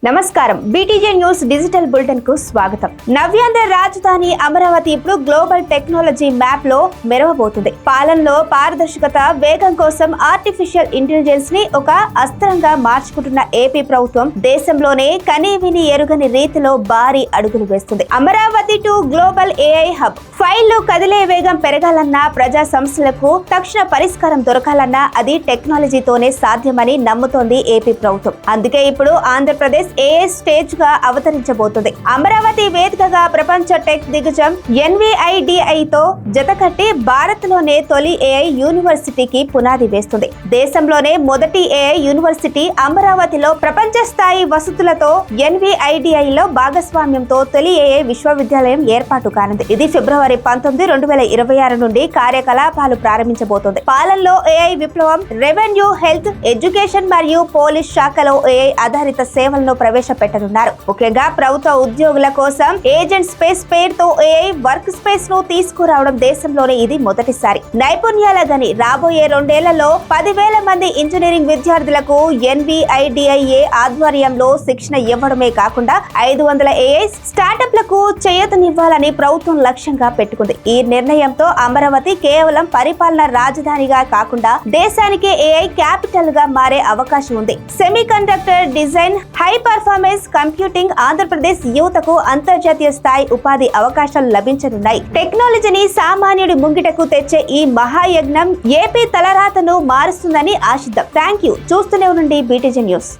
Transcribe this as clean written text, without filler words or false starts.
నమస్కారం. బీటీజే news digital bulletin కు స్వాగతం. నవ్యాంధ్ర రాజధాని అమరావతి ఇప్పుడు గ్లోబల్ టెక్నాలజీ మ్యాప్ లో మెరవబోతుంది. పాలనలో పారదర్శకత, వేగం కోసం ఆర్టిఫిషియల్ ఇంటెలిజెన్స్ ని ఒక అస్త్రంగా మార్చుకుంటున్న ఏపీ ప్రభుత్వం దేశంలోనే కనీవిని ఎరుగని రీతిలో భారీ అడుగులు వేస్తుంది. Amaravati to global AI hub. ఫైళ్లు కదిలే వేగం పెరగాలన్నా, ప్రజా సమస్యలకు తక్షణ పరిష్కారం దొరకాలన్నా అది టెక్నాలజీతోనే సాధ్యమని నమ్ముతోంది ఏపీ ప్రభుత్వం. అందుకే ఇప్పుడు ఆంధ్రప్రదేశ్ ఏఐ స్టేజ్ గా అవతరించబోతుంది. అమరావతి వేదికగా ప్రపంచ టెక్ దిగ్గజం NVIDI తో జతకట్టి భారత్ లోనే తొలి ఏఐ యూనివర్సిటీకి పునాది వేస్తుంది. దేశంలోనే మొదటి ఏఐ యూనివర్సిటీ అమరావతిలో ప్రపంచ స్థాయి వసతులతో NVIDI లో భాగస్వామ్యంతో తొలి ఏఐ విశ్వవిద్యాలయం ఏర్పాటు కానుంది. ఇది ఫిబ్రవరి 19, 2026 నుండి కార్యకలాపాలు ప్రారంభించబోతోంది. పాలనలో ఏఐ విప్లవం, రెవెన్యూ, హెల్త్, ఎడ్యుకేషన్ మరియు పోలీస్ శాఖలో ఏఐ ఆధారిత సేవలను ప్రవేశపెట్టనున్నారు. ముఖ్యంగా ప్రభుత్వ ఉద్యోగుల కోసం ఏజెంట్ స్పేస్ పేరుతో ఏఐ వర్క్ స్పేస్ ను తీసుకురావడం దేశంలోనే ఇది మొదటిసారి. నైపుణ్యాల గని రాబోయే 2 ఏళ్లలో 10,000 మంది ఇంజనీరింగ్ విద్యార్థులకు NVIDIA ఆధ్వర్యంలో శిక్షణ ఇవ్వడమే కాకుండా 500 ఏఐ స్టార్టప్లకు చేయూతనివ్వాలని ప్రభుత్వం లక్ష్యంగా పెట్టుకుంది. ఈ నిర్ణయంతో అమరావతి కేవలం పరిపాలన రాజధానిగా కాకుండా దేశానికి ఏఐ క్యాపిటల్ గా మారే అవకాశం ఉంది. Semi conductor design, high performance computing, Andhra Pradesh యువతకు అంతర్జాతీయ స్థాయి ఉపాధి అవకాశాలు లభించనున్నాయి. టెక్నాలజీని సామాన్యుడి ముంగిటకు తెచ్చే ఈ మహాయజ్ఞం ఏపీ తలరాతను మారుస్తుందని ఆశిద్దాం. Thank you. చూస్తూనే ఉండండి బీటీజే న్యూస్.